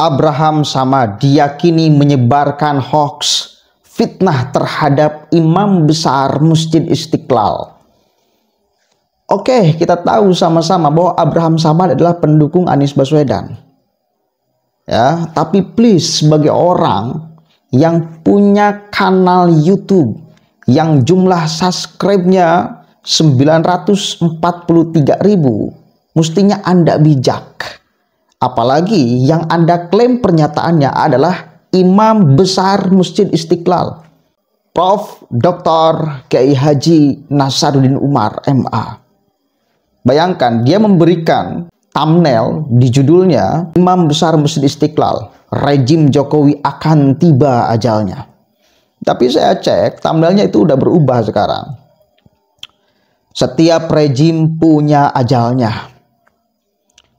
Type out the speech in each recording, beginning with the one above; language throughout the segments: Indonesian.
Abraham Samad diyakini menyebarkan hoaks fitnah terhadap imam besar Masjid Istiqlal. Oke, kita tahu sama-sama bahwa Abraham Samad adalah pendukung Anies Baswedan. Ya, tapi please, sebagai orang yang punya kanal YouTube yang jumlah subscribe-nya 943.000, mestinya Anda bijak. Apalagi yang Anda klaim pernyataannya adalah Imam Besar Masjid Istiqlal, Prof. Dr. Kiai Haji Nasaruddin Umar MA. Bayangkan, dia memberikan thumbnail di judulnya Imam Besar Masjid Istiqlal, rejim Jokowi akan tiba ajalnya. Tapi saya cek, thumbnailnya itu udah berubah sekarang. Setiap rejim punya ajalnya.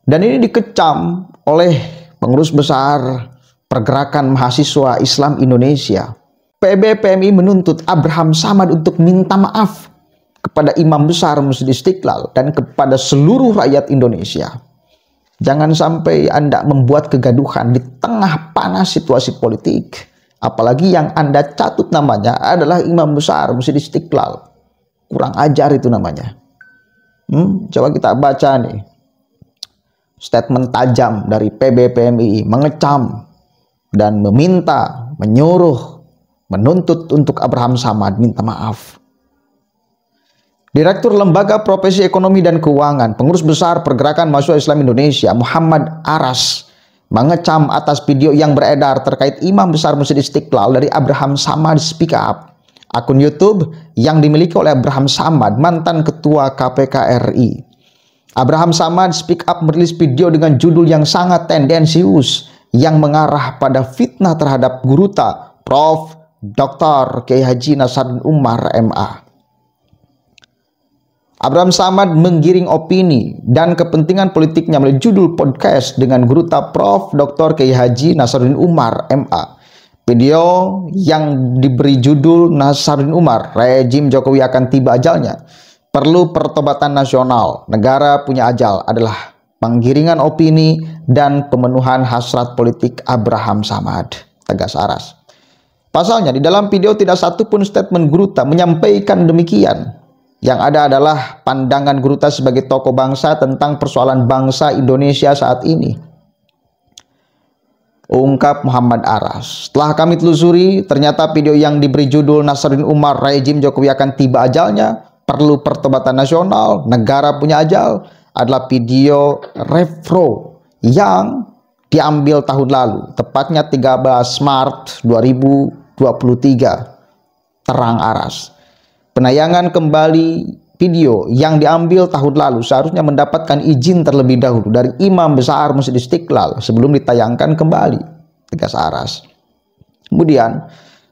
Dan ini dikecam oleh pengurus besar Pergerakan Mahasiswa Islam Indonesia. PBPMI menuntut Abraham Samad untuk minta maaf kepada Imam Besar Masjid Istiqlal dan kepada seluruh rakyat Indonesia. Jangan sampai Anda membuat kegaduhan di tengah panas situasi politik. Apalagi yang Anda catut namanya adalah Imam Besar Masjid Istiqlal. Kurang ajar itu namanya. Coba kita baca nih. Statement tajam dari PBPMI mengecam dan meminta, menyuruh, menuntut untuk Abraham Samad minta maaf. Direktur Lembaga Profesi Ekonomi dan Keuangan, Pengurus Besar Pergerakan Mahasiswa Islam Indonesia, Muhammad Aras, mengecam atas video yang beredar terkait Imam Besar Masjid Istiqlal dari Abraham Samad Speak Up, akun YouTube yang dimiliki oleh Abraham Samad, mantan Ketua KPK RI. Abraham Samad Speak Up merilis video dengan judul yang sangat tendensius yang mengarah pada fitnah terhadap Guruta Prof. Dr. Kiai Haji Nasaruddin Umar MA. Abraham Samad menggiring opini dan kepentingan politiknya melalui judul podcast dengan Guruta Prof. Dr. Kiai Haji Nasaruddin Umar MA. Video yang diberi judul Nasaruddin Umar, rejim Jokowi akan tiba ajalnya. Perlu pertobatan nasional, negara punya ajal adalah penggiringan opini dan pemenuhan hasrat politik Abraham Samad, tegas Aras. Pasalnya di dalam video tidak satupun statement Guruta menyampaikan demikian. Yang ada adalah pandangan Guruta sebagai tokoh bangsa tentang persoalan bangsa Indonesia saat ini. Ungkap Muhammad Aras. Setelah kami telusuri, ternyata video yang diberi judul Nasaruddin Umar, rejim Jokowi akan tiba ajalnya, perlu pertobatan nasional, negara punya ajal, adalah video Refro yang diambil tahun lalu, tepatnya 13 Maret 2023. Terang Aras. Penayangan kembali video yang diambil tahun lalu seharusnya mendapatkan izin terlebih dahulu dari Imam Besar Masjid Istiqlal sebelum ditayangkan kembali, tegas Aras. Kemudian,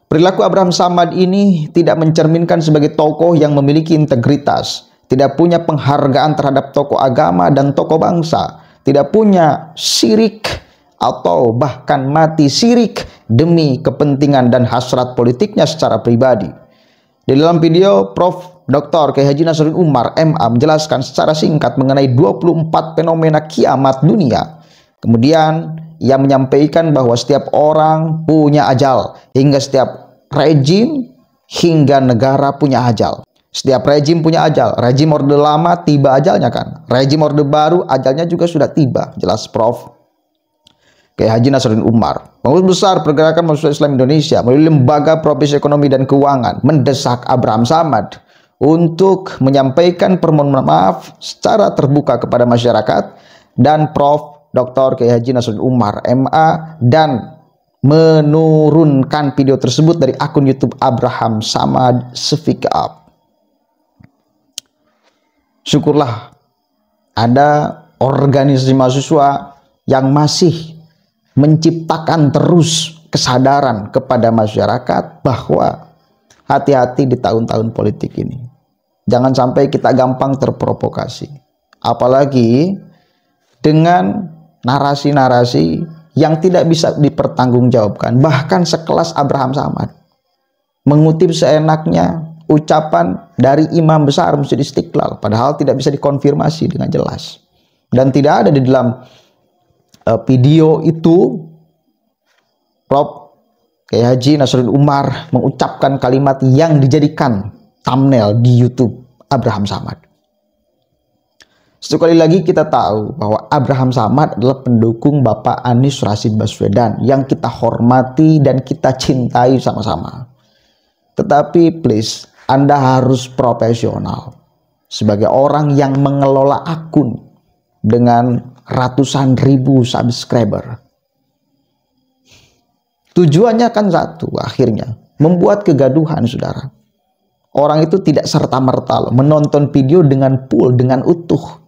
perilaku Abraham Samad ini tidak mencerminkan sebagai tokoh yang memiliki integritas, tidak punya penghargaan terhadap tokoh agama dan tokoh bangsa, tidak punya syirik atau bahkan mati syirik demi kepentingan dan hasrat politiknya secara pribadi. Di dalam video, Prof. Dr. Kiai Haji Nasaruddin Umar MA menjelaskan secara singkat mengenai 24 fenomena kiamat dunia. Kemudian, ia menyampaikan bahwa setiap orang punya ajal, hingga setiap rejim hingga negara punya ajal. Setiap rejim punya ajal. Rejim Orde Lama tiba ajalnya kan. Rejim Orde Baru ajalnya juga sudah tiba. Jelas Prof. Kiai Haji Nasaruddin Umar, Pengurus Besar Pergerakan Mahasiswa Islam Indonesia melalui Lembaga Profesi Ekonomi dan Keuangan, mendesak Abraham Samad untuk menyampaikan permohonan maaf secara terbuka kepada masyarakat dan Prof. Dr. Kiai Haji Nasaruddin Umar MA dan menurunkan video tersebut dari akun YouTube Abraham Samad Speak Up. Syukurlah ada organisasi mahasiswa yang masih menciptakan terus kesadaran kepada masyarakat bahwa hati-hati di tahun-tahun politik ini. Jangan sampai kita gampang terprovokasi. Apalagi dengan narasi-narasi yang tidak bisa dipertanggungjawabkan. Bahkan sekelas Abraham Samad mengutip seenaknya ucapan dari Imam Besar Masjid Istiqlal, padahal tidak bisa dikonfirmasi dengan jelas. Dan tidak ada di dalam video itu Prof. Kiai Haji Nasaruddin Umar mengucapkan kalimat yang dijadikan thumbnail di YouTube Abraham Samad. Sekali lagi kita tahu bahwa Abraham Samad adalah pendukung Bapak Anies Rashid Baswedan yang kita hormati dan kita cintai sama-sama. Tetapi please, Anda harus profesional sebagai orang yang mengelola akun dengan ratusan ribu subscriber. Tujuannya kan satu, akhirnya membuat kegaduhan, saudara. Orang itu tidak serta-merta menonton video dengan full, dengan utuh.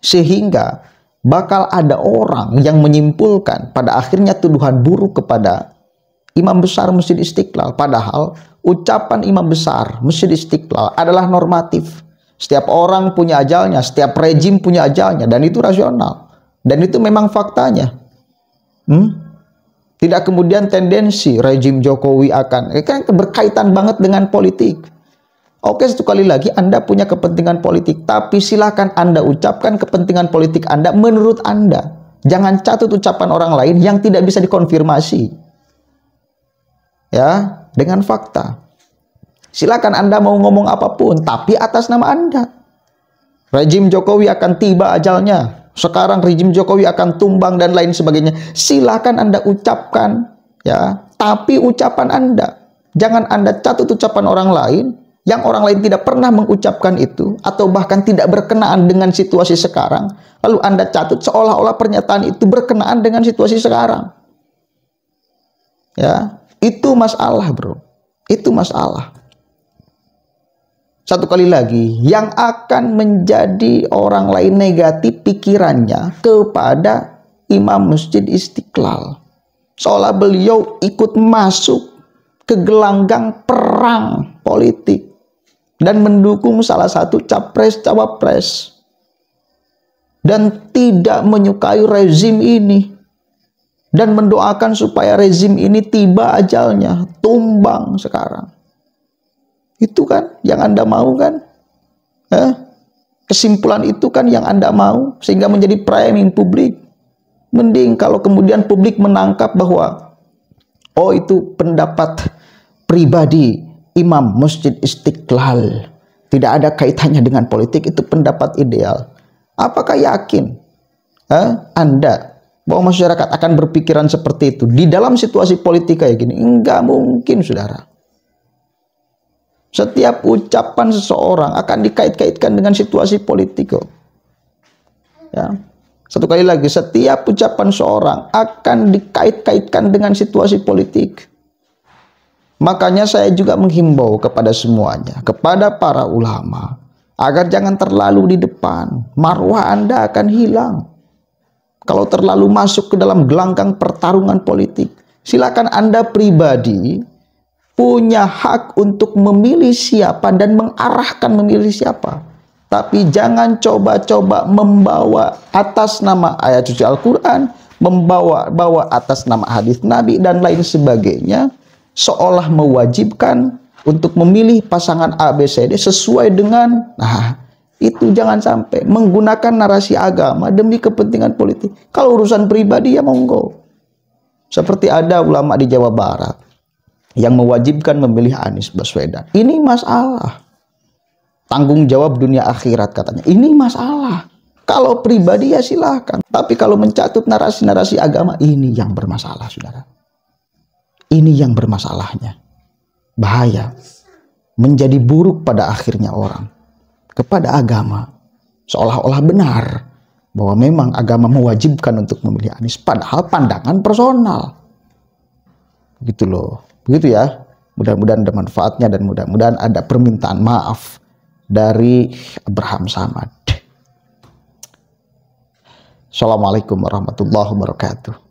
Sehingga bakal ada orang yang menyimpulkan pada akhirnya tuduhan buruk kepada Imam Besar Masjid Istiqlal. Padahal ucapan Imam Besar Masjid Istiqlal adalah normatif. Setiap orang punya ajalnya, setiap rejim punya ajalnya, dan itu rasional. Dan itu memang faktanya. Tidak kemudian tendensi rejim Jokowi akan, kan berkaitan banget dengan politik. Oke, sekali lagi Anda punya kepentingan politik, tapi silakan Anda ucapkan kepentingan politik Anda menurut Anda. Jangan catut ucapan orang lain yang tidak bisa dikonfirmasi. Ya, dengan fakta. Silakan Anda mau ngomong apapun, tapi atas nama Anda. Rejim Jokowi akan tiba ajalnya. Sekarang rejim Jokowi akan tumbang dan lain sebagainya. Silakan Anda ucapkan, ya, tapi ucapan Anda. Jangan Anda catut ucapan orang lain yang orang lain tidak pernah mengucapkan itu atau bahkan tidak berkenaan dengan situasi sekarang. Lalu Anda catut seolah-olah pernyataan itu berkenaan dengan situasi sekarang. Ya, itu masalah, bro. Itu masalah. Satu kali lagi, yang akan menjadi orang lain negatif pikirannya kepada Imam Masjid Istiqlal. Seolah beliau ikut masuk ke gelanggang perang politik dan mendukung salah satu capres-cawapres. Dan tidak menyukai rezim ini. Dan mendoakan supaya rezim ini tiba ajalnya, tumbang sekarang. Itu kan yang Anda mau kan? Kesimpulan itu kan yang Anda mau, sehingga menjadi framing publik. Mending kalau kemudian publik menangkap bahwa oh, itu pendapat pribadi Imam Masjid Istiqlal, tidak ada kaitannya dengan politik, itu pendapat ideal. Apakah yakin Anda bahwa masyarakat akan berpikiran seperti itu di dalam situasi politik kayak gini? Enggak mungkin, saudara. Setiap ucapan seseorang akan dikait-kaitkan dengan situasi politik kok. Ya. Satu kali lagi, setiap ucapan seorang akan dikait-kaitkan dengan situasi politik. Makanya saya juga menghimbau kepada semuanya, kepada para ulama, agar jangan terlalu di depan. Marwah Anda akan hilang kalau terlalu masuk ke dalam gelanggang pertarungan politik. Silakan Anda pribadi punya hak untuk memilih siapa dan mengarahkan memilih siapa. Tapi jangan coba-coba membawa atas nama ayat suci Al-Quran, membawa atas nama hadis Nabi dan lain sebagainya, seolah mewajibkan untuk memilih pasangan ABCD sesuai dengan, itu jangan sampai menggunakan narasi agama demi kepentingan politik. Kalau urusan pribadi ya monggo. Seperti ada ulama di Jawa Barat yang mewajibkan memilih Anies Baswedan. Ini masalah. Tanggung jawab dunia akhirat katanya. Ini masalah. Kalau pribadi ya silahkan. Tapi kalau mencatut narasi-narasi agama, ini yang bermasalah, saudara. Ini yang bermasalahnya. Bahaya. Menjadi buruk pada akhirnya orang kepada agama. Seolah-olah benar bahwa memang agama mewajibkan untuk memilih Anies. Padahal pandangan personal. Gitu loh. Begitu ya, mudah-mudahan ada manfaatnya dan mudah-mudahan ada permintaan maaf dari Abraham Samad. Assalamualaikum warahmatullahi wabarakatuh.